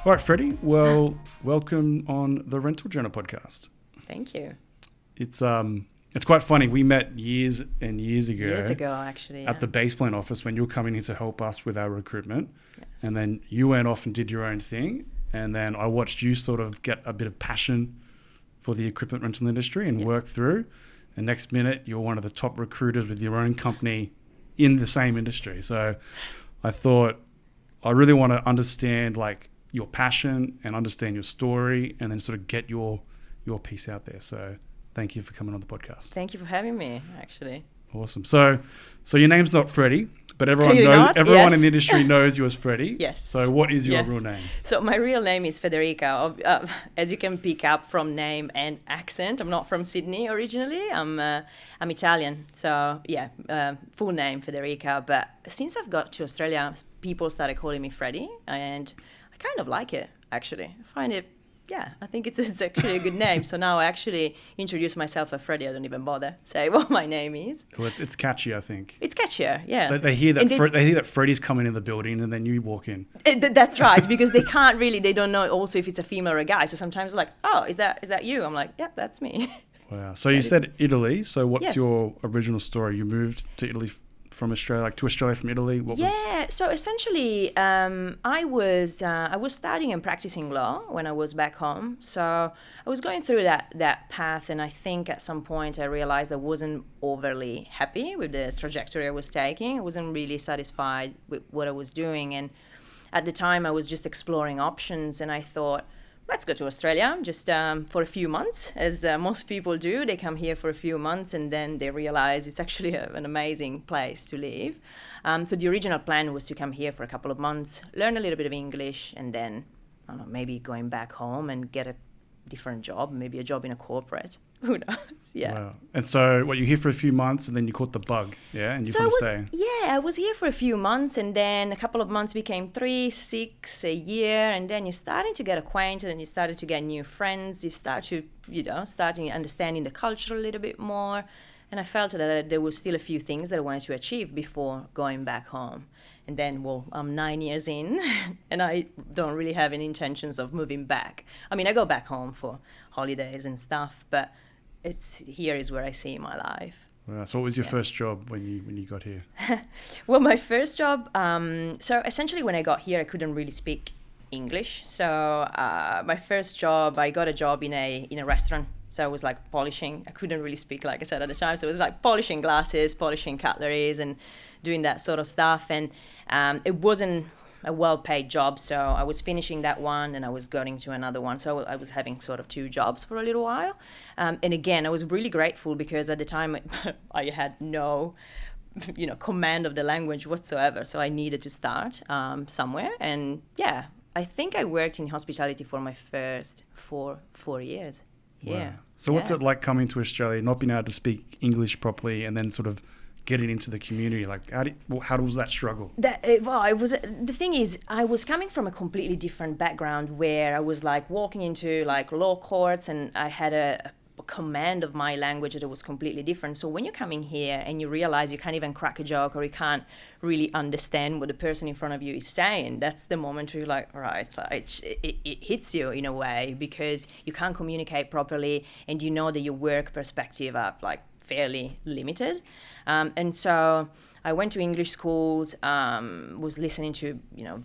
All right, Freddie. Well, welcome on the Rental Journal podcast. Thank you. It's quite funny. We met years and years ago. Years ago, actually. At the base plan office when you were coming in to help us with our recruitment. Yes. And then you went off and did your own thing. And then I watched you sort of get a bit of passion for the equipment rental industry and work through. And next minute, you're one of the top recruiters with your own company in the same industry. So I thought I really want to understand like your passion and understand your story and then sort of get your piece out there. So thank you for coming on the podcast. Thank you for having me, actually. Awesome. So your name's not Freddie, but everyone in the industry knows you as Freddie. Yes. So what is your real name? So my real name is Federica. As you can pick up from name and accent, I'm not from Sydney originally. I'm Italian. So full name Federica. But since I've got to Australia, people started calling me Freddie, and I kind of like it, actually. I find it. Yeah, I think it's actually a good name. So now I actually introduce myself as Freddie. I don't even bother say what my name is. Well, it's catchy, I think. It's catchier, yeah. They hear that they hear that Freddie's coming in the building, and then you walk in. That's right, because they don't know also if it's a female or a guy. So sometimes they're like, oh, is that you? I'm like, yeah, that's me. Wow. So you said Italy. So what's Yes. your original story? You moved to Italy from Australia, like to Australia from Italy? So essentially, I was studying and practicing law when I was back home. So I was going through that path, and I think at some point I realized I wasn't overly happy with the trajectory I was taking. I wasn't really satisfied with what I was doing, and at the time I was just exploring options, and I thought, let's go to Australia just for a few months, as most people do. They come here for a few months and then they realize it's actually an amazing place to live. So the original plan was to come here for a couple of months, learn a little bit of English, and then, I don't know, maybe going back home and get a different job, maybe a job in a corporate. Who knows? Yeah. Wow. And so, you're here for a few months and then you caught the bug, yeah? And you couldn't stay. Yeah, I was here for a few months, and then a couple of months became 3, 6, a year, and then you're starting to get acquainted and you started to get new friends. You start to, starting understanding the culture a little bit more. And I felt that there was still a few things that I wanted to achieve before going back home. And then, I'm 9 years in, and I don't really have any intentions of moving back. I mean, I go back home for holidays and stuff, but here is where I see my life. Wow. So what was your first job when you got here? Well, my first job, so essentially when I got here, I couldn't really speak English. So my first job, I got a job in a restaurant. So I was like polishing. I couldn't really speak, like I said at the time. So it was like polishing glasses, polishing cutleries, and doing that sort of stuff. And it wasn't a well-paid job. So I was finishing that one and I was going to another one. So I was having sort of 2 jobs for a little while. And again, I was really grateful because at the time I had no, command of the language whatsoever. So I needed to start somewhere. And yeah, I think I worked in hospitality for my first 4 years. Yeah. Wow. So what's it like coming to Australia, not being able to speak English properly, and then sort of getting into the community? Like, how was that struggle? The thing is, I was coming from a completely different background where I was like walking into like law courts, and I had a command of my language that was completely different. So when you're coming here and you realize you can't even crack a joke or you can't really understand what the person in front of you is saying, that's the moment where you're like, all right, it hits you in a way because you can't communicate properly, and you know that your work perspective are like fairly limited. And so I went to English schools, was listening to,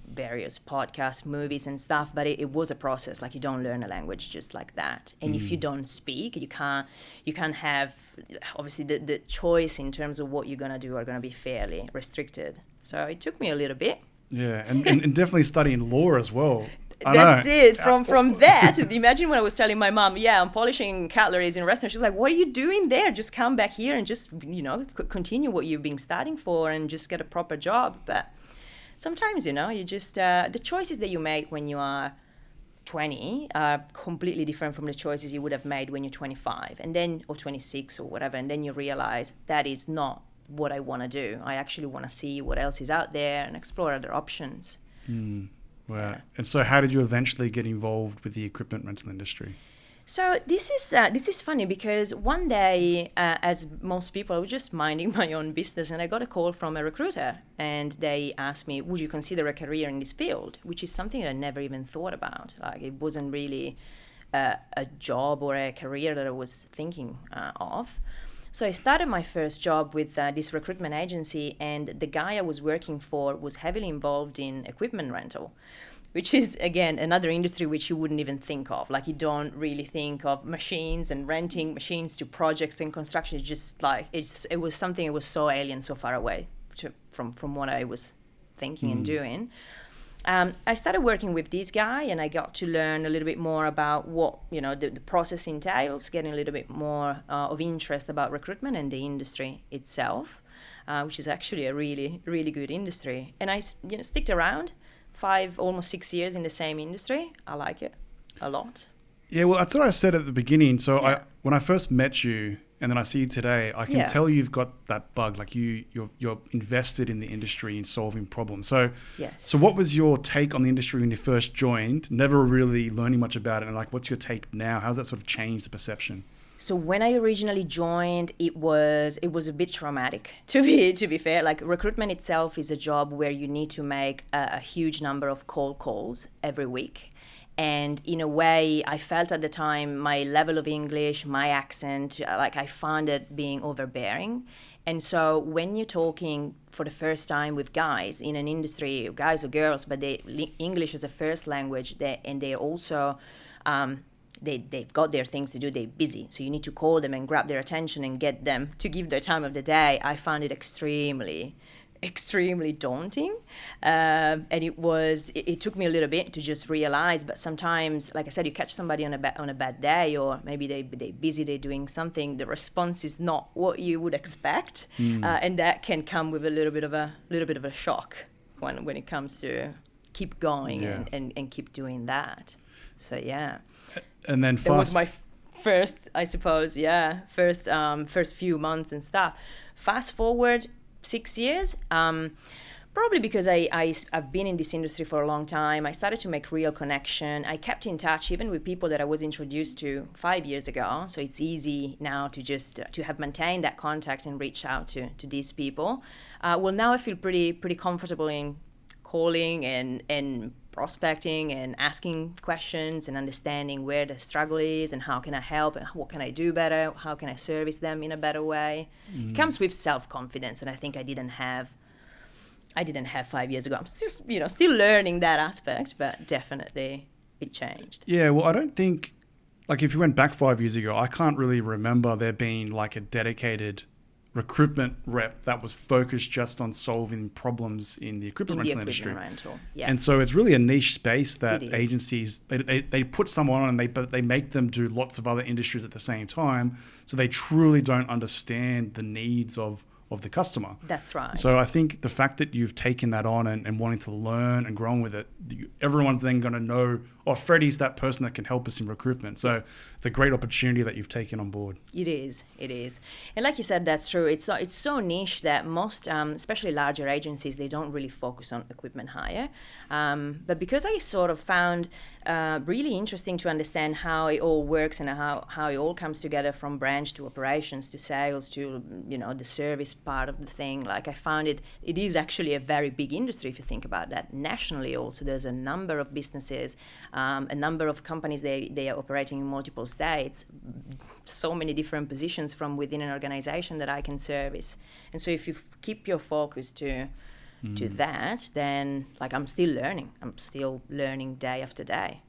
various podcasts, movies and stuff, but it was a process. Like, you don't learn a language just like that. And if you don't speak, you can't have, obviously the choice in terms of what you're going to do are going to be fairly restricted. So it took me a little bit. Yeah, and definitely studying law as well. That's it. From that, imagine when I was telling my mom, I'm polishing cutleries in a restaurant. She was like, what are you doing there? Just come back here and just, continue what you've been studying for and just get a proper job. But sometimes, you just, the choices that you make when you are 20 are completely different from the choices you would have made when you're 25 and then, or 26 or whatever. And then you realize that is not what I want to do. I actually want to see what else is out there and explore other options. Wow. And so how did you eventually get involved with the equipment rental industry? So this is funny because one day, as most people, I was just minding my own business, and I got a call from a recruiter, and they asked me, "Would you consider a career in this field?" Which is something that I never even thought about. Like, it wasn't really a job or a career that I was thinking of. So I started my first job with this recruitment agency, and the guy I was working for was heavily involved in equipment rental, which is, again, another industry which you wouldn't even think of. Like, you don't really think of machines and renting machines to projects and construction. It's just like, it was something that was so alien, so far away from what I was thinking and doing. I started working with this guy, and I got to learn a little bit more about what, the process entails, getting a little bit more of interest about recruitment and the industry itself, which is actually a really, really good industry. And I sticked around 5, almost 6 years in the same industry. I like it a lot. Yeah, well, that's what I said at the beginning. So when I first met you, and then I see you today, I can tell you've got that bug. Like, you're invested in the industry and solving problems. So, yes. So what was your take on the industry when you first joined? Never really learning much about it. And like, what's your take now? How's that sort of changed the perception? So when I originally joined, it was a bit traumatic, to be fair. Like, recruitment itself is a job where you need to make a huge number of cold calls every week. And in a way, I felt at the time my level of English, my accent, like, I found it being overbearing. And so when you're talking for the first time with guys in an industry, guys or girls, but English is a first language, and they're also, they've got their things to do, they're busy. So you need to call them and grab their attention and get them to give their time of the day. I found it extremely daunting, and it took me a little bit to just realize. But sometimes, like I said, you catch somebody on a bad day, or maybe they're busy, they're doing something, the response is not what you would expect, and that can come with a little bit of a shock when it comes to keep going and keep doing that. So and then that was my first, I suppose, first few months and stuff. Fast forward 6 years, probably because I've been in this industry for a long time. I started to make real connection. I kept in touch even with people that I was introduced to 5 years ago. So it's easy now to just to have maintained that contact and reach out to these people. Well, now I feel pretty comfortable in calling and prospecting and asking questions and understanding where the struggle is and how can I help and what can I do better, how can I service them in a better way. It comes with self-confidence, and I think I didn't have 5 years ago. I'm still learning that aspect, but definitely it changed. Yeah, well, I don't think, like, if you went back 5 years ago, I can't really remember there being like a dedicated recruitment rep that was focused just on solving problems in the equipment rental industry. And so it's really a niche space that agencies, they put someone on and they make them do lots of other industries at the same time. So they truly don't understand the needs of the customer. That's right. So I think the fact that you've taken that on and wanting to learn and grow with it, everyone's then going to know, oh, Freddie's that person that can help us in recruitment. So it's a great opportunity that you've taken on board. It is. And like you said, that's true. It's so niche that most, especially larger agencies, they don't really focus on equipment hire. But because I sort of found really interesting to understand how it all works and how it all comes together, from branch to operations to sales to, the service part of the thing. Like, I found it is actually a very big industry if you think about that. Nationally also, there's a number of businesses, a number of companies, they are operating in multiple states, so many different positions from within an organization that I can service. And so if you keep your focus to that, then, like, I'm still learning day after day.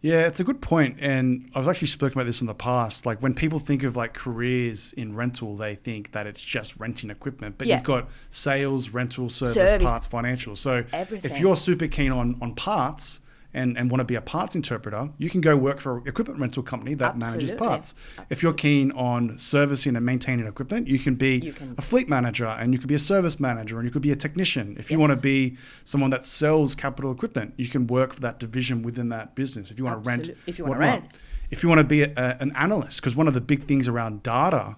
Yeah, it's a good point. And I've actually spoken about this in the past. Like, when people think of like careers in rental, they think that it's just renting equipment, but you've got sales, rental, service, parts, financial. So everything. If you're super keen on parts and want to be a parts interpreter, you can go work for an equipment rental company that manages parts. If you're keen on servicing and maintaining equipment, you can be a fleet manager, and you could be a service manager, and you could be a technician. If you want to be someone that sells capital equipment, you can work for that division within that business. If you want to rent, if you want to be an analyst, because one of the big things around data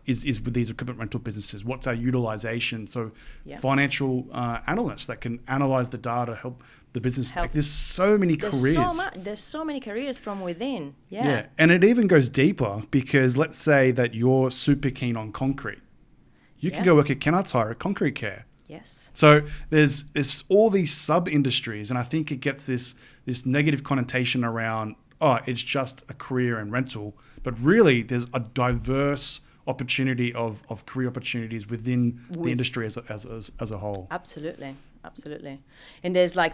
is with these equipment rental businesses. What's our utilization? So financial analysts that can analyze the data, help the business. Like there's so many careers. There's so many careers from within. Yeah. And it even goes deeper because let's say that you're super keen on concrete. You can go work at Kennards Hire at Concrete Care. Yes. So there's all these sub-industries, and I think it gets this negative connotation around, it's just a career in rental. But really, there's a diverse opportunity of career opportunities within the industry as a whole. Absolutely. And there's like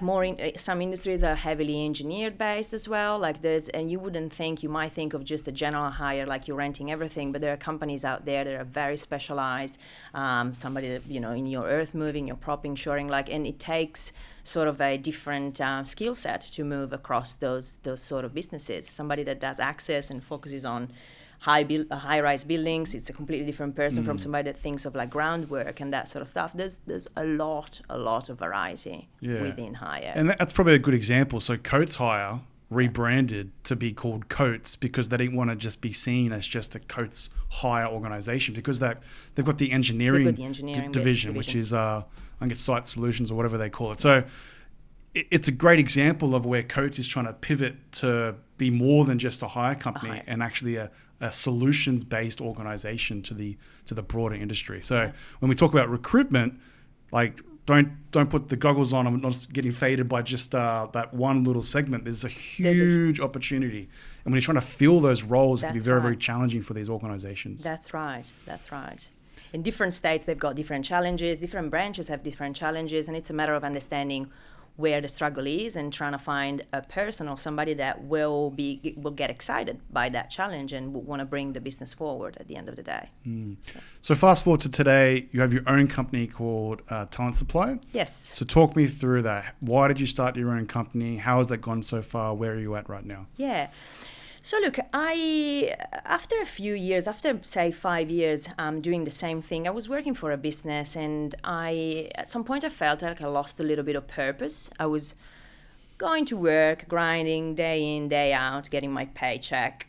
some industries are heavily engineered based as well. And you might think of just a general hire, like you're renting everything, but there are companies out there that are very specialized. Somebody that, in your earth moving, your propping, shoring, and it takes sort of a different skill set to move across those sort of businesses. Somebody that does access and focuses on high-rise buildings, it's a completely different person from somebody that thinks of like groundwork and that sort of stuff. There's a lot of variety within hire. And that's probably a good example. So Coates Hire rebranded to be called Coates because they didn't want to just be seen as just a Coates Hire organization, because they've got the engineering, division, which is I think it's Site Solutions or whatever they call it. So it's a great example of where Coates is trying to pivot to be more than just a hire company and actually a solutions-based organization to the broader industry. So when we talk about recruitment, like don't put the goggles on and not getting faded by just that one little segment. There's a huge opportunity, and when you're trying to fill those roles, it can be very, very challenging for these organizations. That's right. In different states, they've got different challenges. Different branches have different challenges, and it's a matter of understanding where the struggle is and trying to find a person or somebody that will get excited by that challenge and want to bring the business forward at the end of the day. So fast forward to today, you have your own company called Talent Supply. Yes. So talk me through that. Why did you start your own company? How has that gone so far? Where are you at right now? Yeah. So look, after a few years, after say 5 years doing the same thing, I was working for a business, and at some point I felt like I lost a little bit of purpose. I was going to work, grinding day in, day out, getting my paycheck.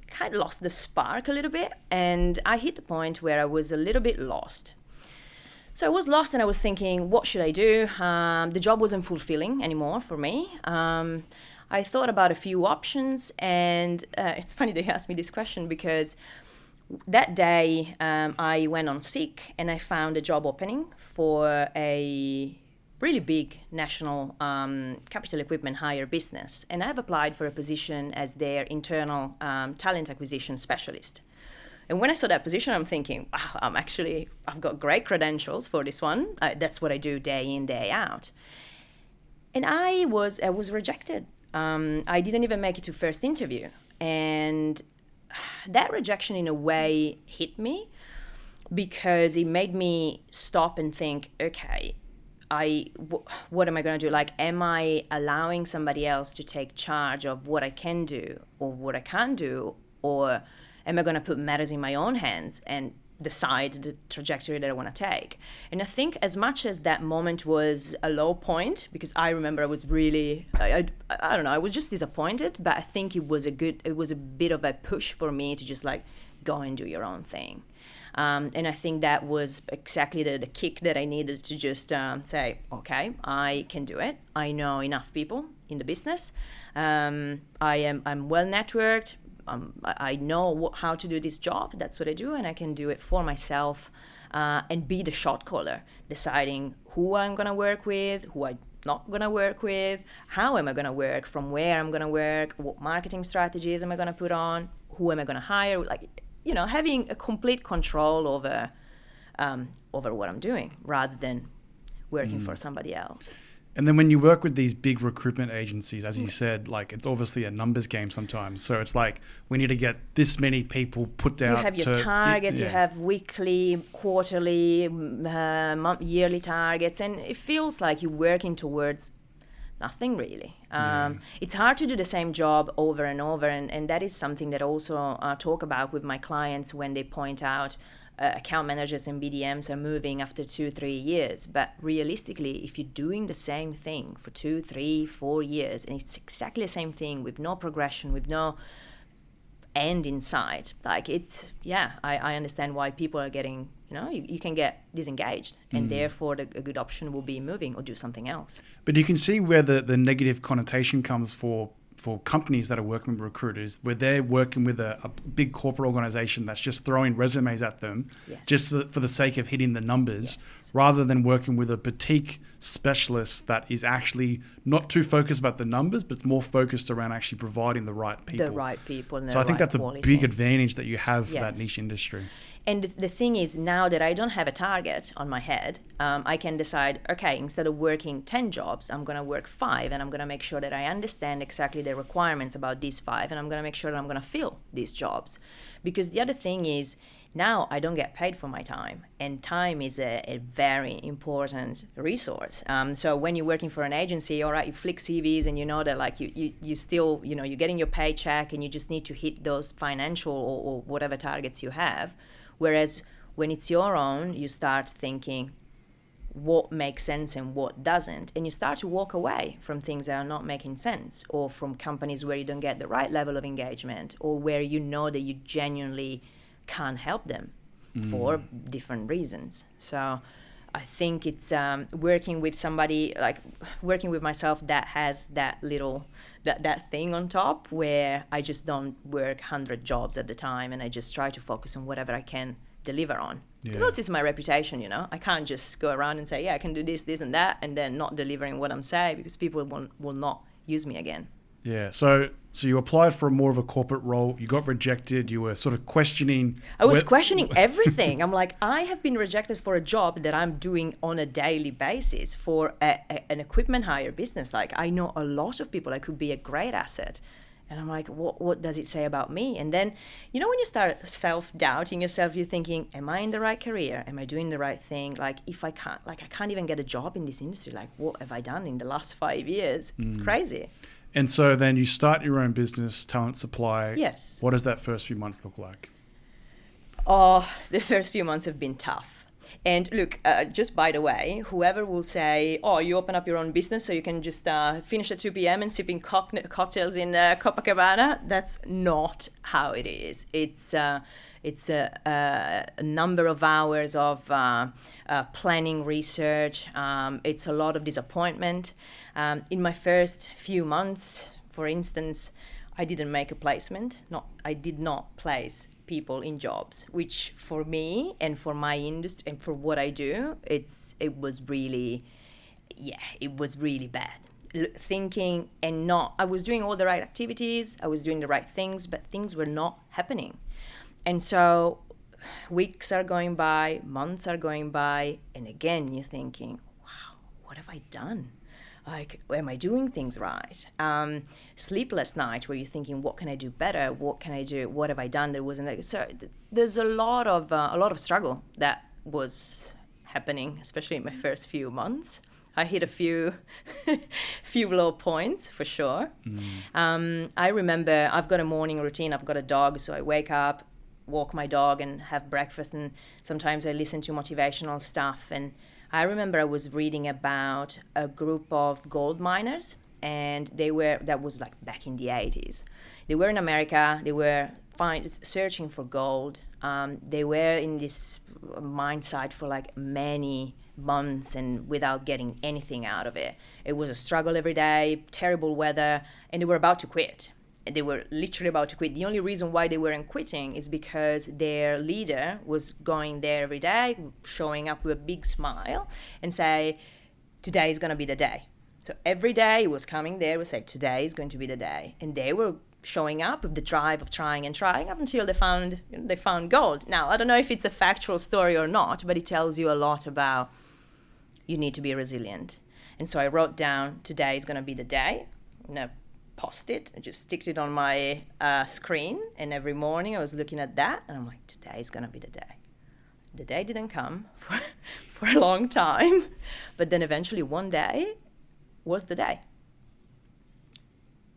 Kind of lost the spark a little bit, and I hit the point where I was a little bit lost. So I was lost, and I was thinking, what should I do? The job wasn't fulfilling anymore for me. I thought about a few options, and it's funny that you asked me this question because that day I went on sick and I found a job opening for a really big national capital equipment hire business, and I've applied for a position as their internal talent acquisition specialist. And when I saw that position, I'm thinking, wow, I've got great credentials for this one. That's what I do day in, day out. And I was rejected. I didn't even make it to first interview. And that rejection in a way hit me because it made me stop and think, okay, what am I going to do? Like, am I allowing somebody else to take charge of what I can do or what I can't do? Or am I going to put matters in my own hands and decide the trajectory that I want to take? And I think as much as that moment was a low point, because I remember I was really, I don't know, I was just disappointed, but I think it was a bit of a push for me to just like go and do your own thing. And I think that was exactly the kick that I needed to just say, okay, I can do it. I know enough people in the business. I'm well networked. I know how to do this job. That's what I do, and I can do it for myself and be the shot caller, deciding who I'm going to work with, who I'm not going to work with, how am I going to work, from where I'm going to work, what marketing strategies am I going to put on, who am I going to hire, having a complete control over what I'm doing rather than working for somebody else. And then when you work with these big recruitment agencies, as you said, like it's obviously a numbers game sometimes. So it's like we need to get this many people put out. You have your targets, you have weekly, quarterly, yearly targets, and it feels like you're working towards nothing really. It's hard to do the same job over and over, and that is something that I also talk about with my clients when they point out account managers and BDMs are moving after 2-3 years. But realistically, if you're doing the same thing for 2, 3, 4 years, and it's exactly the same thing with no progression, with no end in sight. Like I understand why people are getting, you can get disengaged, and therefore a good option will be moving or do something else. But you can see where the negative connotation comes for companies that are working with recruiters, where they're working with a big corporate organization that's just throwing resumes at them just for the sake of hitting the numbers, rather than working with a boutique specialist that is actually not too focused about the numbers, but it's more focused around actually providing the right people. The right people. And so I think that's quality. a big advantage that you have for that niche industry. And the thing is, now that I don't have a target on my head, I can decide, okay, instead of working 10 jobs, I'm going to work 5, and I'm going to make sure that I understand exactly the requirements about these 5, and I'm going to make sure that I'm going to fill these jobs. Because the other thing is, now I don't get paid for my time, and time is a very important resource. So when you're working for an agency, all right, you flick CVs and you know that like you still, you're getting your paycheck and you just need to hit those financial or whatever targets you have. Whereas when it's your own, you start thinking what makes sense and what doesn't. And you start to walk away from things that are not making sense, or from companies where you don't get the right level of engagement, or where you know that you genuinely can't help them for different reasons. So I think it's working with somebody, like working with myself, that has that little that thing on top, where I just don't work 100 jobs at the time, and I just try to focus on whatever I can deliver on. Because that's just my reputation, I can't just go around and say, I can do this, this and that, and then not delivering what I'm saying, because people will not use me again. Yeah, so you applied for more of a corporate role. You got rejected. You were sort of questioning. I was questioning everything. I'm like, I have been rejected for a job that I'm doing on a daily basis for an equipment hire business. Like, I know a lot of people. I could be a great asset. And I'm like, what does it say about me? And then, when you start self-doubting yourself, you're thinking, am I in the right career? Am I doing the right thing? Like, if I can't even get a job in this industry. Like, what have I done in the last 5 years? It's crazy. And so then you start your own business, Talent Supply. Yes. What does that first few months look like? Oh, the first few months have been tough. And look, just by the way, whoever will say, you open up your own business so you can just finish at 2 p.m. and sipping cocktails in Copacabana, that's not how it is. It's a number of hours of planning, research. It's a lot of disappointment. In my first few months, for instance, I didn't make a placement. I did not place people in jobs, which for me and for my industry and for what I do, it was really bad. Thinking I was doing all the right activities, I was doing the right things, but things were not happening. And so weeks are going by, months are going by, and again, you're thinking, wow, what have I done? Like, am I doing things right? Sleepless night where you're thinking, what can I do better? What can I do? What have I done that wasn't? So there's a lot of struggle that was happening, especially in my first few months. I hit a few low points for sure. I remember I've got a morning routine. I've got a dog, so I wake up, walk my dog, and have breakfast. And sometimes I listen to motivational stuff. And I remember I was reading about a group of gold miners, and that was like back in the 80s. They were in America. They were searching for gold. They were in this mine site for like many months and without getting anything out of it. It was a struggle every day, terrible weather, and they were about to quit. They were literally about to quit. The only reason why they weren't quitting is because their leader was going there every day, showing up with a big smile and say, today is going to be the day. So every day he was coming there, would say, today is going to be the day. And they were showing up with the drive of trying and trying up until they found gold. Now, I don't know if it's a factual story or not, but it tells you a lot about you need to be resilient. And so I wrote down, today is going to be the day. Post-it, I just sticked it on my screen, and every morning I was looking at that, and I'm like, today is going to be the day. The day didn't come for a long time, but then eventually one day was the day.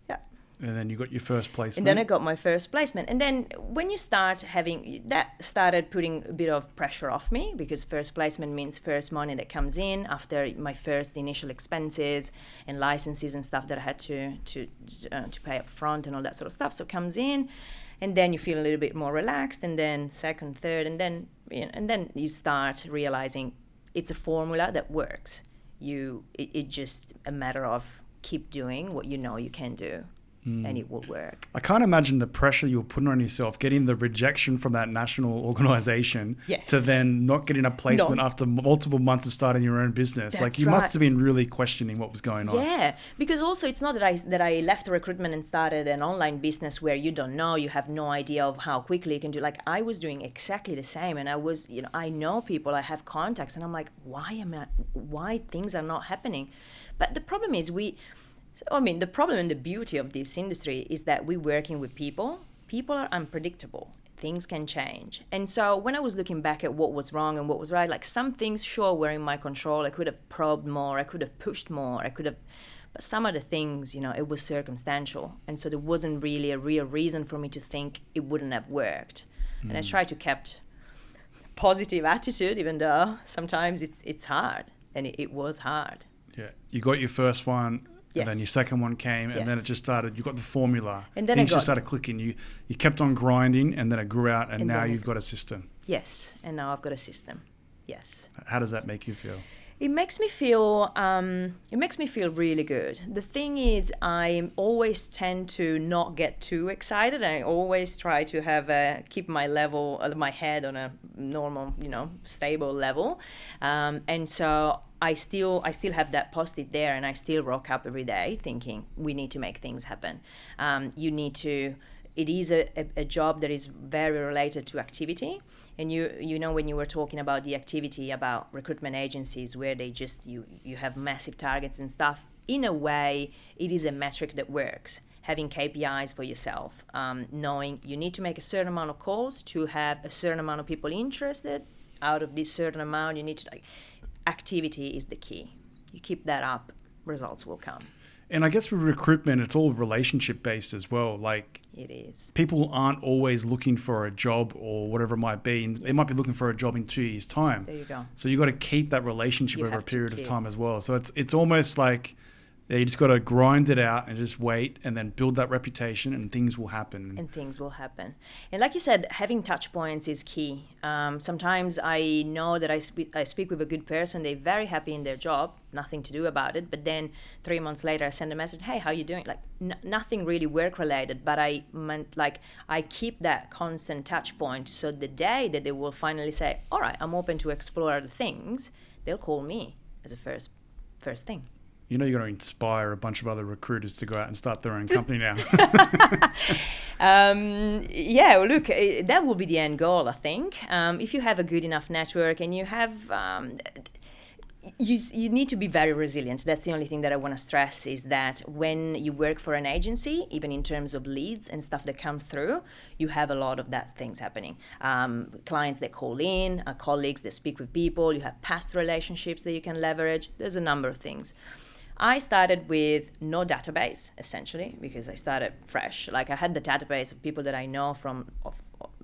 Yeah. And then you got your first placement. And then I got my first placement. And then when you start having, that started putting a bit of pressure off me, because first placement means first money that comes in after my first initial expenses and licenses and stuff that I had to pay up front and all that sort of stuff. So it comes in. And then you feel a little bit more relaxed, and then second, third, and then you start realizing it's a formula that works. It's just a matter of keep doing what you know you can do, and it will work. I can't imagine the pressure you were putting on yourself, getting the rejection from that national organization to then not getting a placement after multiple months of starting your own business. That's you right. must have been really questioning what was going on. Yeah, because also it's not that I left recruitment and started an online business where you don't know, you have no idea of how quickly you can do. Like I was doing exactly the same, and I was, I know people, I have contacts, and I'm like, why things are not happening? But the problem is the problem and the beauty of this industry is that we're working with people. People are unpredictable. Things can change. And so when I was looking back at what was wrong and what was right, like some things sure were in my control. I could have probed more. I could have pushed more. But some of the things, it was circumstantial. And so there wasn't really a real reason for me to think it wouldn't have worked. And I try to keep positive attitude, even though sometimes it's hard. And it was hard. Yeah. You got your first one. And then your second one came, and then it just started. You got the formula. And then things just started clicking. You kept on grinding, and then it grew out, and now you've got a system. Yes, and now I've got a system. Yes. How does that make you feel? It makes me feel. Really good. The thing is, I always tend to not get too excited. I always try to keep my head on a normal, stable level, and so. I still have that post-it there, and I still rock up every day thinking we need to make things happen. It is a job that is very related to activity. And when you were talking about the activity about recruitment agencies where they just, you have massive targets and stuff, in a way, it is a metric that works. Having KPIs for yourself, knowing you need to make a certain amount of calls to have a certain amount of people interested. Out of this certain amount, you need to activity is the key. You keep that up, results will come. And I guess with recruitment, it's all relationship based as well. Like it is. People aren't always looking for a job or whatever it might be. And they might be looking for a job in 2 years' time. There you go. So you got to keep that relationship over a period of time as well. So it's almost like you just got to grind it out and just wait and then build that reputation, and things will happen. And like you said, having touch points is key. Sometimes I know that I speak with a good person, they're very happy in their job, nothing to do about it. But then 3 months later, I send a message, hey, how you doing? Like nothing really work related, but I keep that constant touch point. So the day that they will finally say, all right, I'm open to explore other things, they'll call me as a first thing. You're going to inspire a bunch of other recruiters to go out and start their own company now. Well, look, that will be the end goal, I think. If you have a good enough network and you have... You need to be very resilient. That's the only thing that I want to stress, is that when you work for an agency, even in terms of leads and stuff that comes through, you have a lot of that things happening. Clients that call in, colleagues that speak with people, you have past relationships that you can leverage. There's a number of things. I started with no database, essentially, because I started fresh. Like I had the database of people that I know from of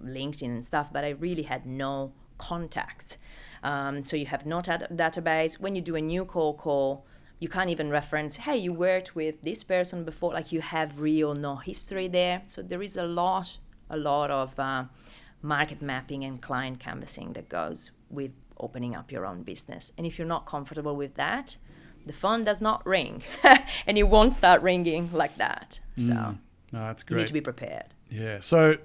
LinkedIn and stuff, but I really had no contacts. So you have no database. When you do a new call, you can't even reference, hey, you worked with this person before. Like you have real no history there. So there is a lot of market mapping and client canvassing that goes with opening up your own business. And if you're not comfortable with that, the phone does not ring, and it won't start ringing like that. So no, that's great. You need to be prepared. Yeah. So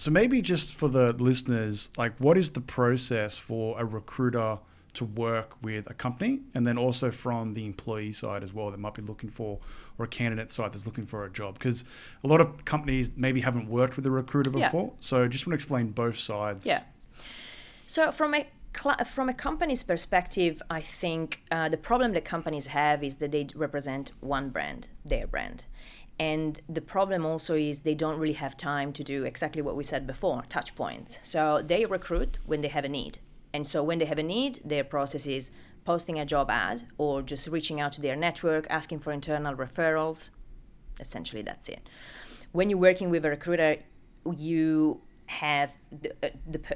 maybe just for the listeners, like what is the process for a recruiter to work with a company, and then also from the employee side as well that might be looking for, or a candidate side that's looking for a job? Because a lot of companies maybe haven't worked with a recruiter before. Yeah. So just want to explain both sides. Yeah. So from a company's perspective, I think the problem that companies have is that they represent one brand, their brand. And the problem also is they don't really have time to do exactly what we said before, touch points. So they recruit when they have a need. And so when they have a need, their process is posting a job ad or just reaching out to their network, asking for internal referrals. Essentially, that's it. When you're working with a recruiter, you have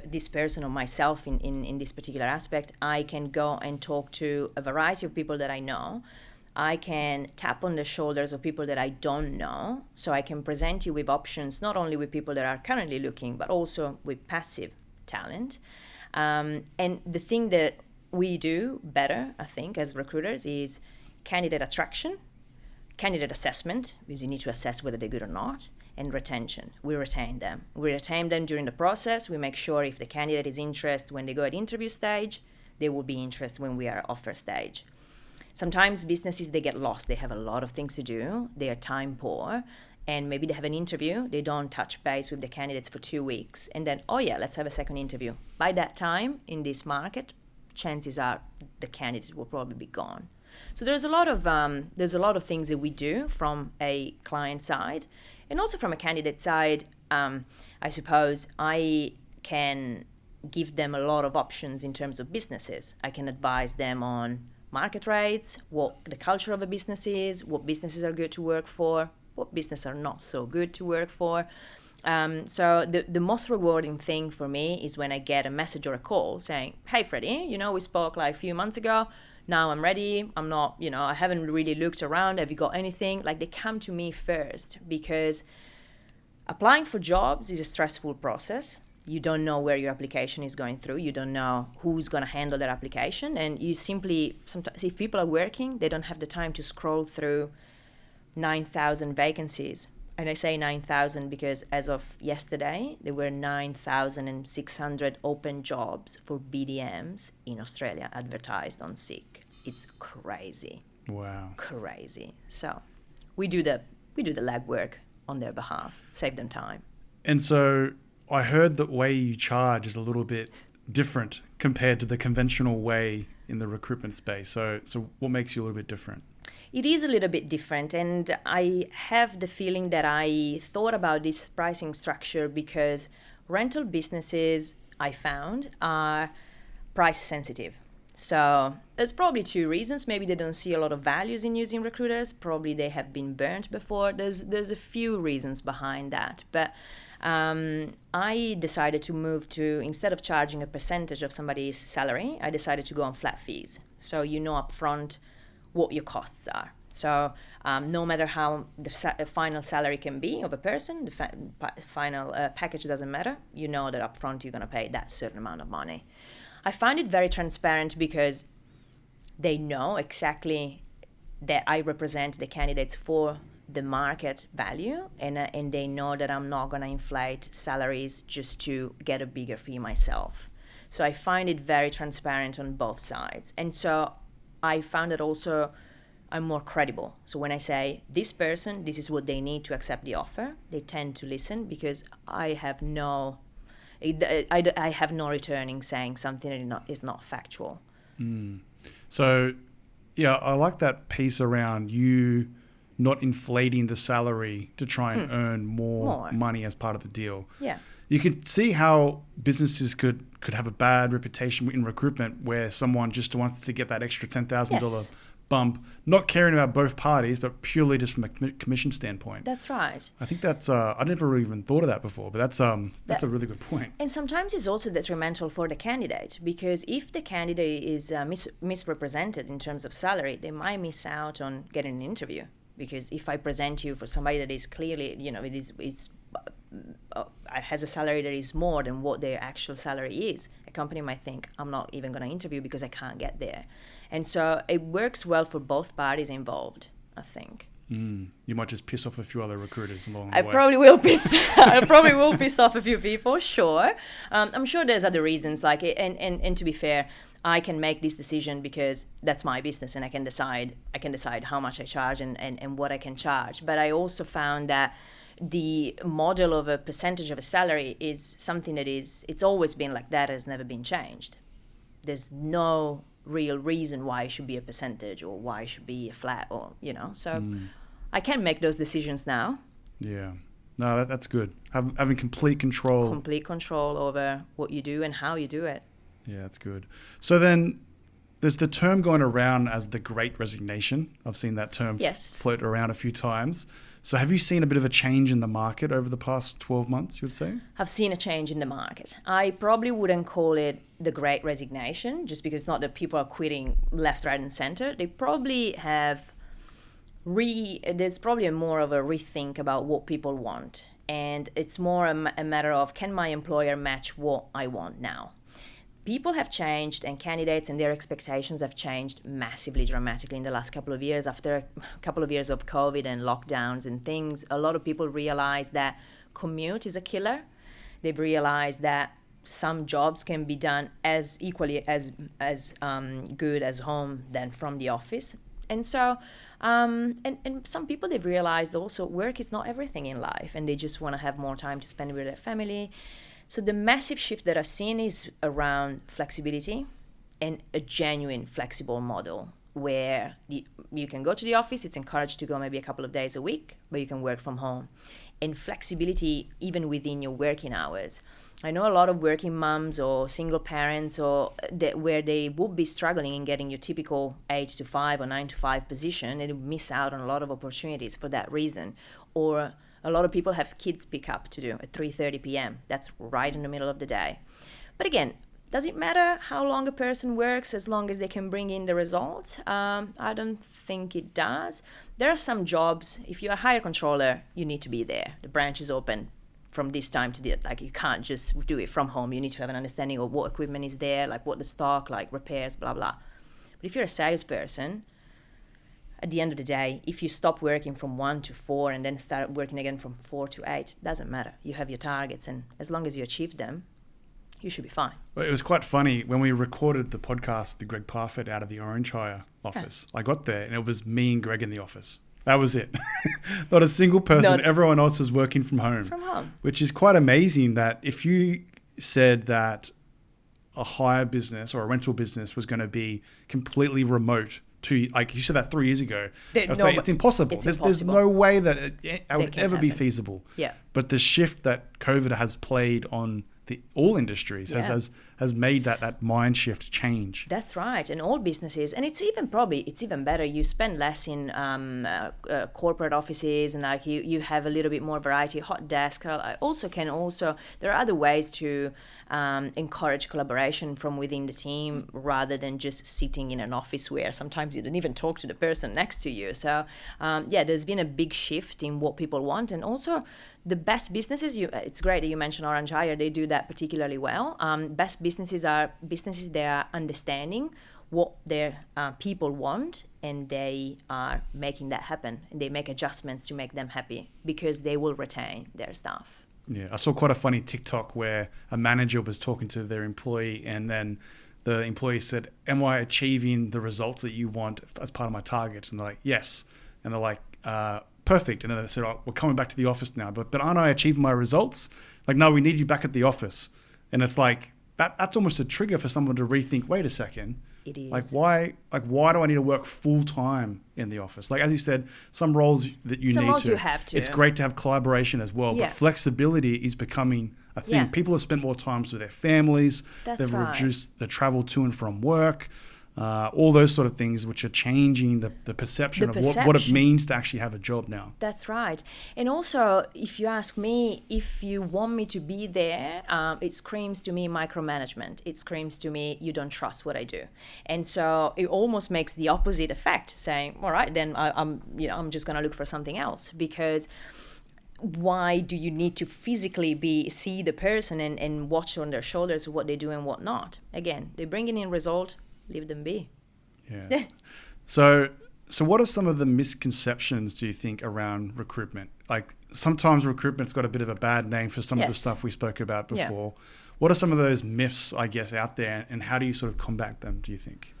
this person or myself in this particular aspect. I can go and talk to a variety of people that I know. I can tap on the shoulders of people that I don't know. So I can present you with options, not only with people that are currently looking, but also with passive talent. And the thing that we do better, I think, as recruiters is candidate attraction, candidate assessment, because you need to assess whether they're good or not, and retention. We retain them. We retain them during the process. We make sure if the candidate is interested when they go at interview stage, they will be interested when we are at offer stage. Sometimes businesses, they get lost. They have a lot of things to do. They are time poor. And maybe they have an interview. They don't touch base with the candidates for 2 weeks. And then, oh yeah, let's have a second interview. By that time, in this market, chances are the candidate will probably be gone. So there's a lot of things that we do from a client side. And also from a candidate side, I suppose I can give them a lot of options in terms of businesses. I can advise them on market rates, what the culture of a business is, what businesses are good to work for, what businesses are not so good to work for. So the most rewarding thing for me is when I get a message or a call saying, hey, Freddie, we spoke like a few months ago. Now I'm ready. I'm not, I haven't really looked around. Have you got anything? Like, they come to me first, because applying for jobs is a stressful process. You don't know where your application is going through. You don't know who's going to handle that application. And you simply, sometimes if people are working, they don't have the time to scroll through 9,000 vacancies. And I say 9,000 because as of yesterday, there were 9,600 open jobs for BDMs in Australia advertised on Seek. It's crazy. Wow. Crazy. So we do the legwork on their behalf, save them time. And so I heard the way you charge is a little bit different compared to the conventional way in the recruitment space. So what makes you a little bit different? It is a little bit different, and I have the feeling that I thought about this pricing structure because rental businesses, I found, are price sensitive. So there's probably 2 reasons. Maybe they don't see a lot of values in using recruiters. Probably they have been burnt before. There's a few reasons behind that. But I decided to move to, instead of charging a percentage of somebody's salary, I decided to go on flat fees. So upfront what your costs are. So no matter how the final salary can be of a person, the final package doesn't matter. You know that upfront you're going to pay that certain amount of money. I find it very transparent because they know exactly that I represent the candidates for the market value, and they know that I'm not going to inflate salaries just to get a bigger fee myself. So I find it very transparent on both sides. And so I found that also I'm more credible. So when I say this person, this is what they need to accept the offer, they tend to listen because I have no returning saying something that is not factual. So, yeah, I like that piece around you not inflating the salary to try and earn more money as part of the deal. Yeah. You can see how businesses could have a bad reputation in recruitment where someone just wants to get that extra $10,000 bump, not caring about both parties, but purely just from a commission standpoint. That's right. I think that's, I never really even thought of that before, but that's a really good point. And sometimes it's also detrimental for the candidate, because if the candidate is misrepresented in terms of salary, they might miss out on getting an interview. Because if I present you for somebody that is clearly, has a salary that is more than what their actual salary is, a company might think, I'm not even going to interview because I can't get there. And so it works well for both parties involved, I think. You might just piss off a few other recruiters along the way. I probably will piss off a few people, sure. I'm sure there's other reasons, and to be fair, I can make this decision because that's my business and I can decide how much I charge and what I can charge. But I also found that the model of a percentage of a salary is something that it's always been like that, has never been changed. There's no real reason why it should be a percentage or why it should be a flat so I can make those decisions now. Yeah. No, that's good. Having complete control over what you do and how you do it. Yeah, that's good. So then there's the term going around as the Great Resignation. I've seen that term float around a few times. So have you seen a bit of a change in the market over the past 12 months, you would say? I've seen a change in the market. I probably wouldn't call it the Great Resignation, just because it's not that people are quitting left, right, and center. They probably have there's probably more of a rethink about what people want. And it's more a matter of, can my employer match what I want now? People have changed, and candidates and their expectations have changed massively, dramatically in the last couple of years. After a couple of years of COVID and lockdowns and things, a lot of people realize that commute is a killer. They've realized that some jobs can be done as equally as good as home than from the office. And so, and some people, they've realized also work is not everything in life, and they just want to have more time to spend with their family. So the massive shift that I've seen is around flexibility and a genuine flexible model where you can go to the office. It's encouraged to go maybe a couple of days a week, but you can work from home. And flexibility even within your working hours. I know a lot of working moms or single parents where they would be struggling in getting your typical 8 to 5 or 9 to 5 position, and miss out on a lot of opportunities for that reason. Or a lot of people have kids pick up to do at 3:30 p.m. That's right in the middle of the day. But again, does it matter how long a person works as long as they can bring in the results? I don't think it does. There are some jobs, if you're a hire controller, you need to be there. The branch is open from this time to that. Like, you can't just do it from home. You need to have an understanding of what equipment is there, like what the stock, like repairs, blah, blah. But if you're a salesperson, at the end of the day, if you stop working from 1 to 4 and then start working again from 4 to 8, doesn't matter. You have your targets, and as long as you achieve them, you should be fine. Well, it was quite funny when we recorded the podcast with Greg Parfit out of the Orange Hire office. I got there and it was me and Greg in the office. That was it. Not a single person. Everyone else was working from home. From home. Which is quite amazing that if you said that a hire business or a rental business was going to be completely remote to, like you said that 3 years ago, I'd say it's impossible. There's no way that it would ever be feasible. Yeah. But the shift that COVID has played on all industries has made that mind shift change. That's right, and all businesses, and it's even better. You spend less in corporate offices, and like you have a little bit more variety. Hot desk there are other ways to encourage collaboration from within the team rather than just sitting in an office where sometimes you don't even talk to the person next to you. So there's been a big shift in what people want, and also the best businesses, it's great that you mentioned Orange Hire, they do that particularly well. Best businesses are businesses that are understanding what their people want, and they are making that happen, and they make adjustments to make them happy because they will retain their staff. Yeah, I saw quite a funny TikTok where a manager was talking to their employee, and then the employee said, "Am I achieving the results that you want as part of my targets?" And they're like, "Yes." And they're like, "Perfect." And then they said, "Oh, we're coming back to the office now, but aren't I achieving my results?" Like, "No, we need you back at the office." And it's like, that's almost a trigger for someone to rethink, wait a second. It is. Why do I need to work full time in the office? Like, as you said, some roles that you have to. It's great to have collaboration as well, but flexibility is becoming a thing. Yeah. People have spent more time with their families. They've right. reduced the travel to and from work. All those sort of things which are changing the perception of what it means to actually have a job now. That's right. And also, if you ask me, if you want me to be there, it screams to me micromanagement. It screams to me, you don't trust what I do. And so it almost makes the opposite effect, saying, all right, then I'm just going to look for something else, because why do you need to physically see the person and watch on their shoulders what they do and what not? Again, they're bringing in result. Leave them be. Yeah. So what are some of the misconceptions, do you think, around recruitment? Like, sometimes recruitment's got a bit of a bad name for some of the stuff we spoke about before. Yeah. What are some of those myths, I guess, out there, and how do you sort of combat them, do you think?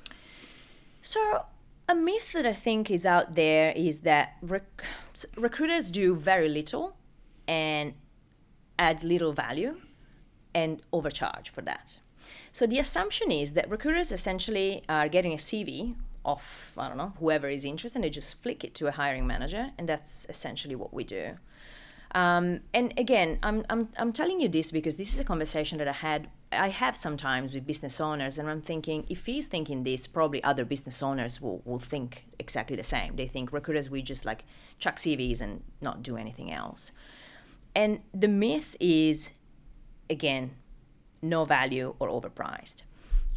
So a myth that I think is out there is that recruiters do very little and add little value and overcharge for that. So the assumption is that recruiters essentially are getting a CV of, I don't know, whoever is interested, and they just flick it to a hiring manager, and that's essentially what we do. And again, I'm telling you this because this is a conversation that I have sometimes with business owners, and I'm thinking, if he's thinking this, probably other business owners will think exactly the same. They think recruiters, we just like chuck CVs and not do anything else. And the myth is, again, no value or overpriced.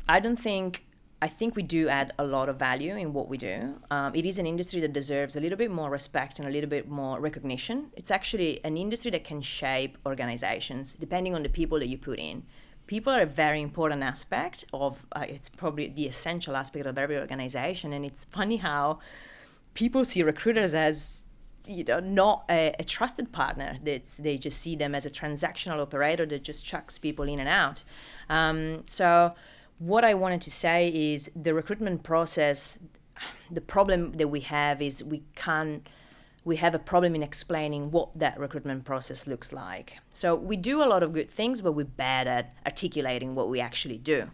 I don't think I think we do add a lot of value in what we do. It is an industry that deserves a little bit more respect and a little bit more recognition. It's actually an industry that can shape organizations depending on the people that you put in. People are a very important aspect of, it's probably the essential aspect of every organization. And it's funny how people see recruiters as, not a trusted partner. They just see them as a transactional operator that just chucks people in and out. So what I wanted to say is the recruitment process, the problem that we have is we have a problem in explaining what that recruitment process looks like. So we do a lot of good things, but we're bad at articulating what we actually do.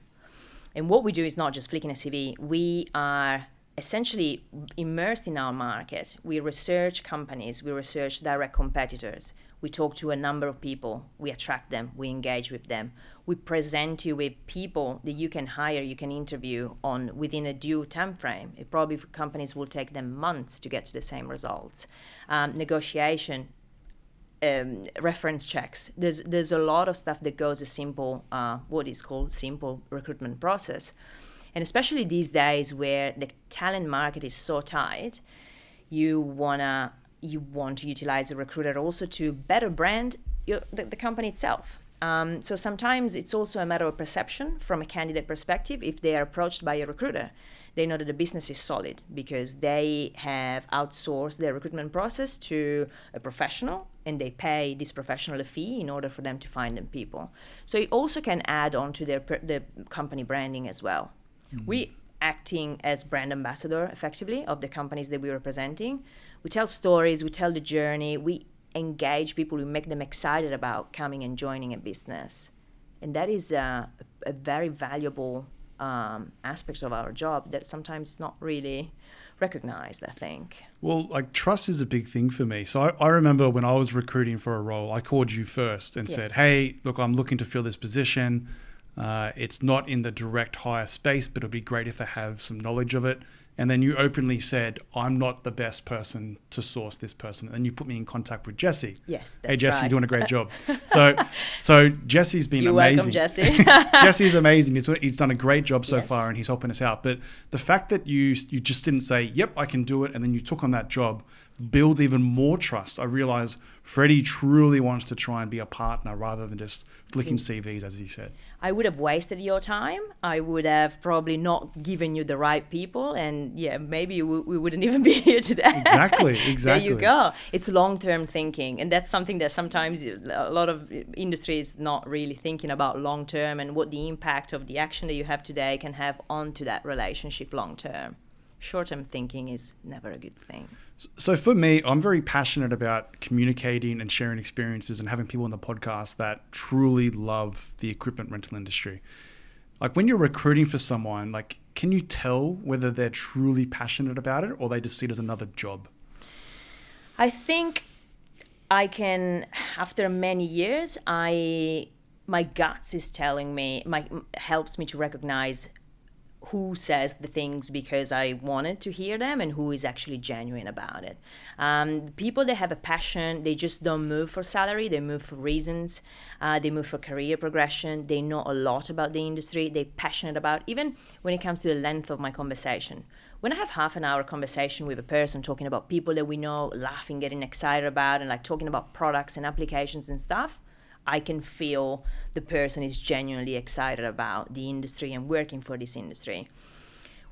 And what we do is not just flicking a CV. We are essentially immersed in our market. We research companies, we research direct competitors. We talk to a number of people, we attract them, we engage with them. We present you with people that you can hire, you can interview on within a due time frame. It probably for companies will take them months to get to the same results. Negotiation, reference checks. There's a lot of stuff that goes a simple, what is called simple recruitment process. And especially these days where the talent market is so tight, you want to utilize a recruiter also to better brand the company itself. So sometimes it's also a matter of perception from a candidate perspective. If they are approached by a recruiter, they know that the business is solid because they have outsourced their recruitment process to a professional and they pay this professional a fee in order for them to find them people. So it also can add on to the company branding as well. Mm-hmm. We acting as brand ambassador effectively of the companies that we're representing. We tell stories, we tell the journey, we engage people, we make them excited about coming and joining a business. And that is a very valuable aspect of our job that sometimes is not really recognized, I think. Well, like trust is a big thing for me. So I remember when I was recruiting for a role, I called you first and said, hey, look, I'm looking to fill this position. It's not in the direct hire space, but it'll be great if they have some knowledge of it. And then you openly said, I'm not the best person to source this person. And you put me in contact with Jesse. Yes, that's Hey, Jesse, right. you're doing a great job. So Jesse's been You're amazing. welcome, Jesse. Jesse's amazing. He's done a great job so Yes. far and he's helping us out. But the fact that you just didn't say, yep, I can do it. And then you took on that job builds even more trust. I realize Freddie truly wants to try and be a partner rather than just flicking CVs, as he said. I would have wasted your time. I would have probably not given you the right people. And maybe we wouldn't even be here today. Exactly. There you go. It's long-term thinking. And that's something that sometimes a lot of industry is not really thinking about long-term and what the impact of the action that you have today can have onto that relationship long-term. Short-term thinking is never a good thing. So for me, I'm very passionate about communicating and sharing experiences and having people on the podcast that truly love the equipment rental industry. Like when you're recruiting for someone, like can you tell whether they're truly passionate about it or they just see it as another job? I think I can, after many years, my guts is telling me, helps me to recognize who says the things because I wanted to hear them and who is actually genuine about it. People that have a passion, they just don't move for salary, they move for reasons, they move for career progression, they know a lot about the industry, they're passionate about, even when it comes to the length of my conversation. When I have half an hour conversation with a person talking about people that we know, laughing, getting excited about, and like talking about products and applications and stuff, I can feel the person is genuinely excited about the industry and working for this industry.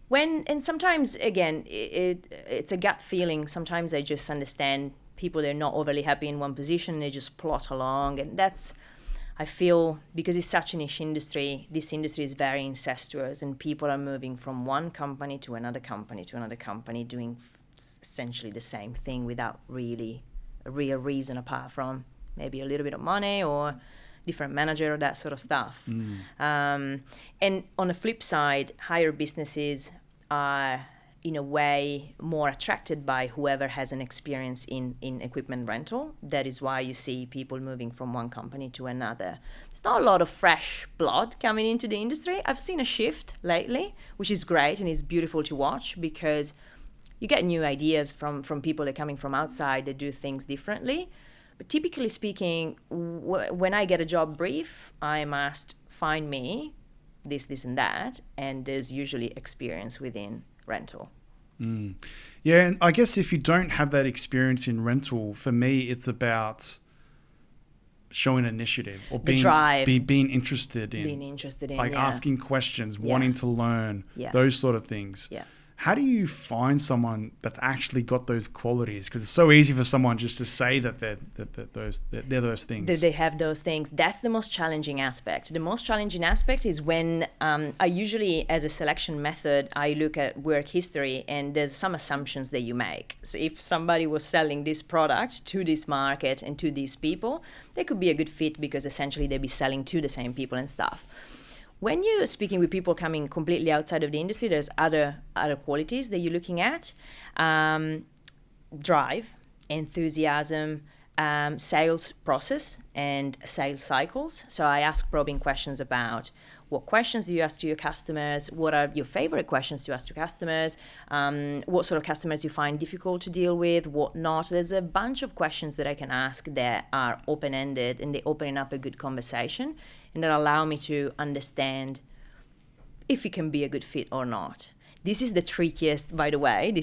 And sometimes, again, it's a gut feeling. Sometimes I just understand people, they're not overly happy in one position, they just plot along. And that's, I feel, because it's such a niche industry, this industry is very incestuous and people are moving from one company to another company to another company doing essentially the same thing without really a real reason apart from maybe a little bit of money or different manager or that sort of stuff. And on the flip side, higher businesses are in a way more attracted by whoever has an experience in equipment rental. That is why you see people moving from one company to another. There's not a lot of fresh blood coming into the industry. I've seen a shift lately, which is great and is beautiful to watch because you get new ideas from people that are coming from outside that do things differently. But typically speaking, when I get a job brief, I'm asked, find me this, and that. And there's usually experience within rental. Yeah, and I guess if you don't have that experience in rental, for me, it's about showing initiative or being interested in, like asking questions, wanting to learn, those sort of things. Yeah. How do you find someone that's actually got those qualities? Because it's so easy for someone just to say that they're those things. That they have those things. That's the most challenging aspect. The most challenging aspect is when I usually, as a selection method, I look at work history, and there's some assumptions that you make. So if somebody was selling this product to this market and to these people, they could be a good fit because essentially they'd be selling to the same people and stuff. When you're speaking with people coming completely outside of the industry, there's other qualities that you're looking at. Drive, enthusiasm, sales process, and sales cycles. So I ask probing questions about what questions do you ask to your customers, what are your favorite questions to ask to customers, what sort of customers you find difficult to deal with, what not. There's a bunch of questions that I can ask that are open-ended, and they open up a good conversation, and that allow me to understand if it can be a good fit or not. This is the trickiest, by the way,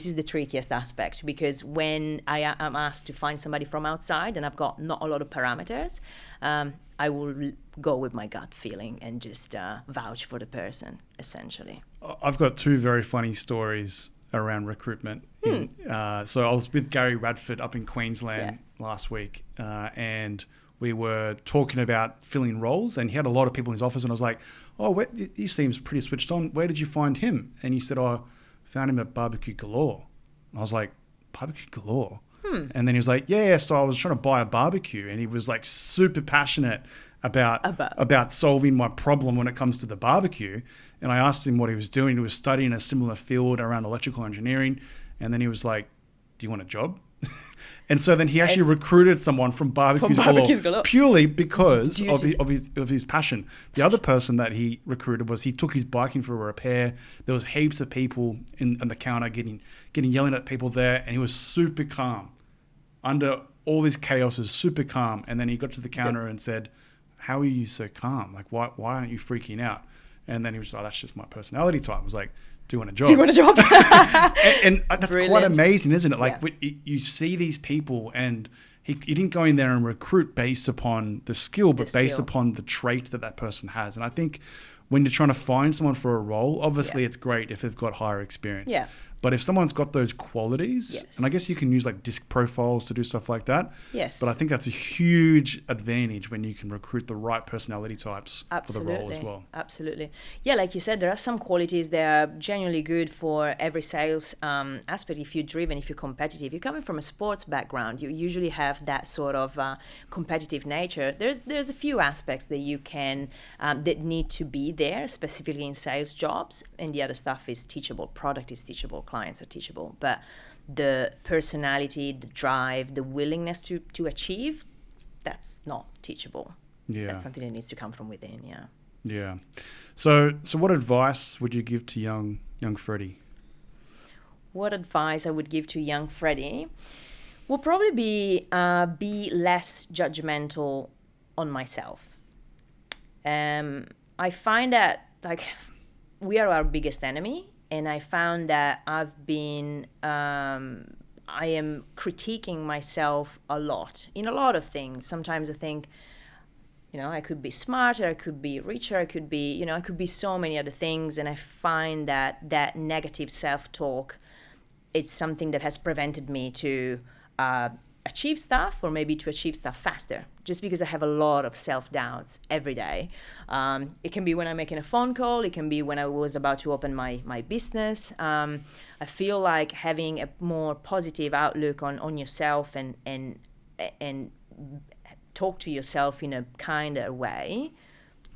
aspect, because when I am asked to find somebody from outside and I've got not a lot of parameters, I will go with my gut feeling and just vouch for the person, essentially. I've got two very funny stories around recruitment. So I was with Gary Radford up in Queensland last week, and we were talking about filling roles, and he had a lot of people in his office, and I was like, he seems pretty switched on. Where did you find him? And he said, I found him at Barbecue Galore. And I was like, Barbecue Galore? And then he was like, so I was trying to buy a barbecue, and he was like super passionate about solving my problem when it comes to the barbecue. And I asked him what he was doing. He was studying a similar field around electrical engineering. And then he was like, do you want a job? And so then he actually recruited someone from Barbecues Galore purely because of his passion. The other person that he recruited he took his bike in for a repair. There was heaps of people on the counter getting yelling at people there, and he was super calm. Under all this chaos, he was super calm. And then he got to the counter and said, how are you so calm? Like, why aren't you freaking out? And then he was like, that's just my personality type. I was like, do you want a job? and that's Brilliant. Quite amazing, isn't it? Like you see these people, and he didn't go in there and recruit based upon the skill, but based upon the trait that person has. And I think when you're trying to find someone for a role, obviously it's great if they've got higher experience. Yeah. But if someone's got those qualities, and I guess you can use like disc profiles to do stuff like that. Yes. But I think that's a huge advantage when you can recruit the right personality types for the role as well. Absolutely. Yeah, like you said, there are some qualities that are genuinely good for every sales aspect. If you're driven, if you're competitive, you're coming from a sports background, you usually have that sort of competitive nature. There's a few aspects that you can, that need to be there, specifically in sales jobs. And the other stuff is teachable. Product is teachable. Clients are teachable, but the personality, the drive, the willingness to achieve, that's not teachable. Yeah, that's something that needs to come from within. Yeah. So what advice would you give to young Freddie? What advice I would give to young Freddie will probably be less judgmental on myself. I find that we are our biggest enemy. And I found that I am critiquing myself a lot in a lot of things. Sometimes I think, I could be smarter, I could be richer, I could be so many other things. And I find that negative self-talk, it's something that has prevented me to achieve stuff, or maybe to achieve stuff faster, just because I have a lot of self-doubts every day. It can be when I'm making a phone call, it can be when I was about to open my business. I feel like having a more positive outlook on yourself and talk to yourself in a kinder way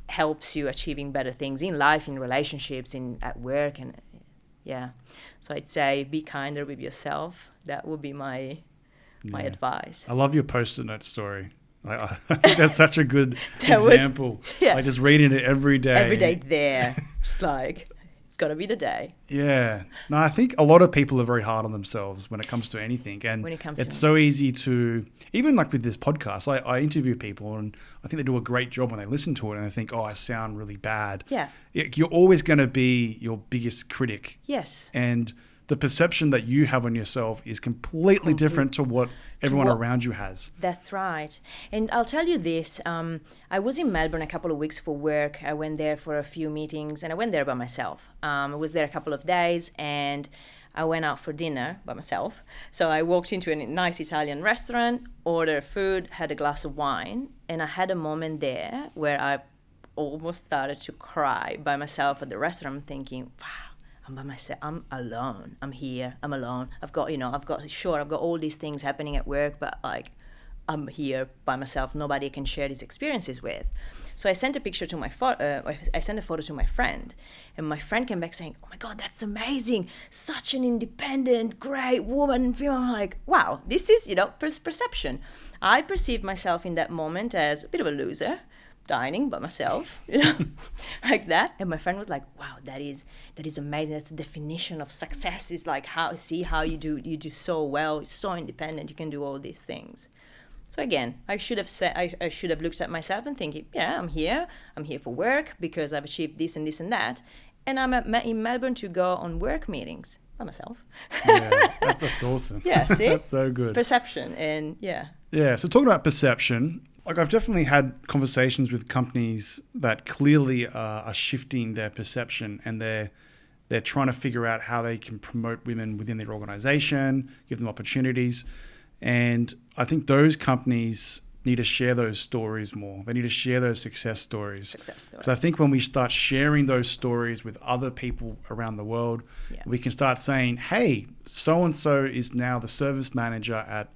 helps you achieving better things in life, in relationships, at work, and so I'd say be kinder with yourself. That would be my advice. I love your Post-it note story. I think that's such a good example. Yes. Just reading it every day. Every day there. Just It's got to be the day. Yeah. No, I think a lot of people are very hard on themselves when it comes to anything. And it's so easy to, even like with this podcast, I interview people and I think they do a great job when they listen to it and they think, oh, I sound really bad. Yeah. You're always going to be your biggest critic. Yes. And the perception that you have on yourself is completely different to what everyone around you has. That's right. And I'll tell you this, I was in Melbourne a couple of weeks for work. I went there for a few meetings and I went there by myself. I was there a couple of days and I went out for dinner by myself. So I walked into a nice Italian restaurant, ordered food, had a glass of wine, and I had a moment there where I almost started to cry by myself at the restaurant thinking, wow, I'm by myself. I'm alone. I'm here. I'm alone. I've got all these things happening at work, but like, I'm here by myself. Nobody I can share these experiences with. So I sent a picture to I sent a photo to my friend, and my friend came back saying, "Oh my God, that's amazing! Such an independent, great woman." I'm like, wow, this is perception. I perceived myself in that moment as a bit of a loser, dining by myself, like that. And my friend was like, wow, that is amazing. That's the definition of success, is like how you do so well, so independent, you can do all these things. So again, I should have looked at myself and thinking, yeah, I'm here for work because I've achieved this and this and that. And I'm in Melbourne to go on work meetings by myself. Yeah, that's awesome. Yeah, see? That's so good. Perception, and yeah. Yeah, so talking about perception, like I've definitely had conversations with companies that clearly are shifting their perception, and they're trying to figure out how they can promote women within their organization, give them opportunities. And I think those companies need to share those stories more. They need to share those success stories. So I think when we start sharing those stories with other people around the world, we can start saying, hey, so-and-so is now the service manager at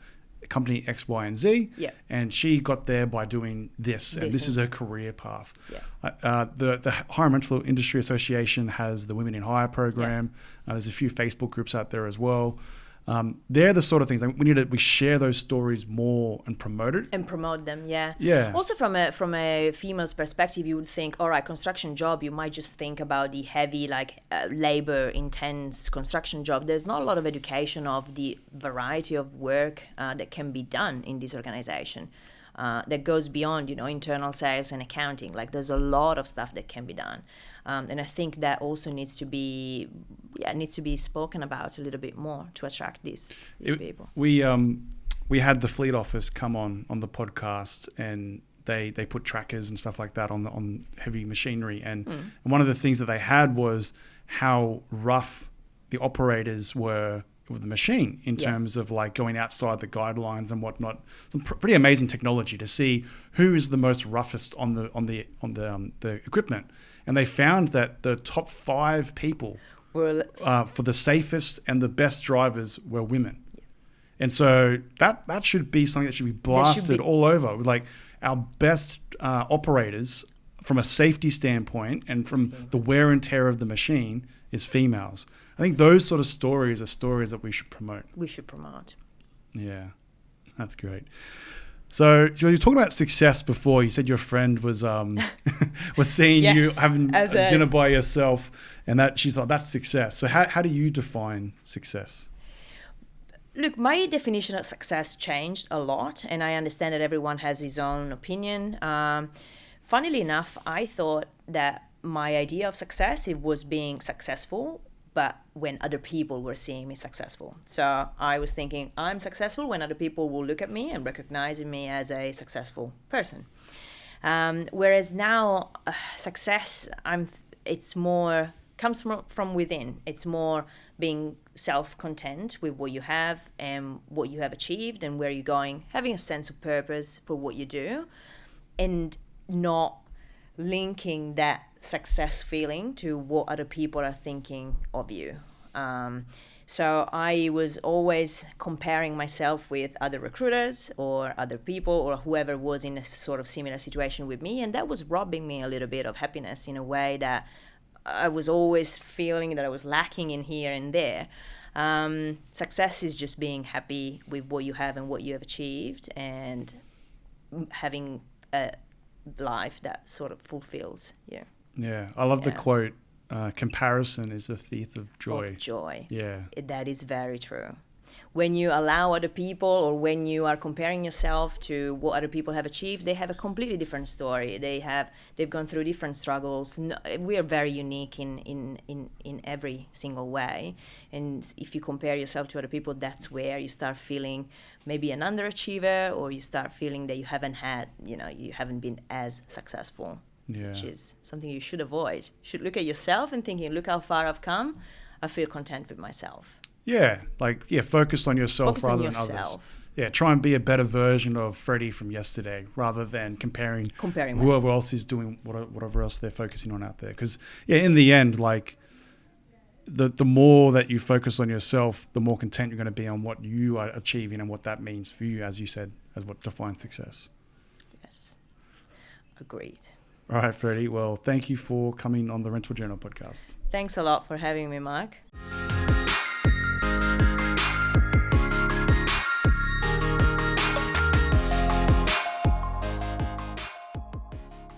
company X, Y, and Z, and she got there by doing this, and this is her career path. The Hire and Rental Industry Association has the Women in Hire program. There's a few Facebook groups out there as well. They're the sort of things we share those stories more and promote it. And promote them, yeah. Also from a female's perspective, you would think, all right, construction job, you might just think about the heavy, labor intense construction job. There's not a lot of education of the variety of work that can be done in this organization. That goes beyond, internal sales and accounting. Like there's a lot of stuff that can be done. And I think that also needs to be spoken about a little bit more to attract these people. We had the fleet office come on the podcast, and they put trackers and stuff like that on heavy machinery. And one of the things that they had was how rough the operators were with the machine in terms of like going outside the guidelines and whatnot. Some pretty amazing technology to see who is the most roughest on the equipment. And they found that the top 5 people for the safest and the best drivers were women. And so that should be something that should be blasted all over. Like our best operators from a safety standpoint and from the wear and tear of the machine is females. I think those sort of stories are stories that we should promote. Yeah, that's great. So you were talking about success before. You said your friend was was seeing you having dinner by yourself, and that she's like, that's success. So how do you define success? Look, my definition of success changed a lot, and I understand that everyone has his own opinion. Funnily enough, I thought that my idea of success, it was being successful, but when other people were seeing me successful. So I was thinking, I'm successful when other people will look at me and recognize me as a successful person. Whereas now, success, it's more comes from within. It's more being self-content with what you have and what you have achieved and where you're going, having a sense of purpose for what you do, and not linking that success feeling to what other people are thinking of you. So I was always comparing myself with other recruiters or other people or whoever was in a sort of similar situation with me, and that was robbing me a little bit of happiness in a way that I was always feeling that I was lacking in here and there. Success is just being happy with what you have and what you have achieved, and having a life that sort of fulfills you. Yeah, I love the quote comparison is the thief of joy. Of joy. Yeah. That is very true. When you allow other people, or when you are comparing yourself to what other people have achieved, they have a completely different story. They've gone through different struggles. No, we are very unique in every single way. And if you compare yourself to other people, that's where you start feeling maybe an underachiever, or you start feeling that you haven't been as successful. Yeah. Which is something you should avoid. You should look at yourself and thinking, look how far I've come. I feel content with myself. Yeah, focus on yourself Focus rather on than others. yourself. Yeah, try and be a better version of Freddie from yesterday rather than comparing whoever else is doing whatever else they're focusing on out there. Because, in the end, the more that you focus on yourself, the more content you're going to be on what you are achieving and what that means for you, as you said, as what defines success. Yes, agreed. All right, Freddie. Well, thank you for coming on the Rental Journal podcast. Thanks a lot for having me, Mark.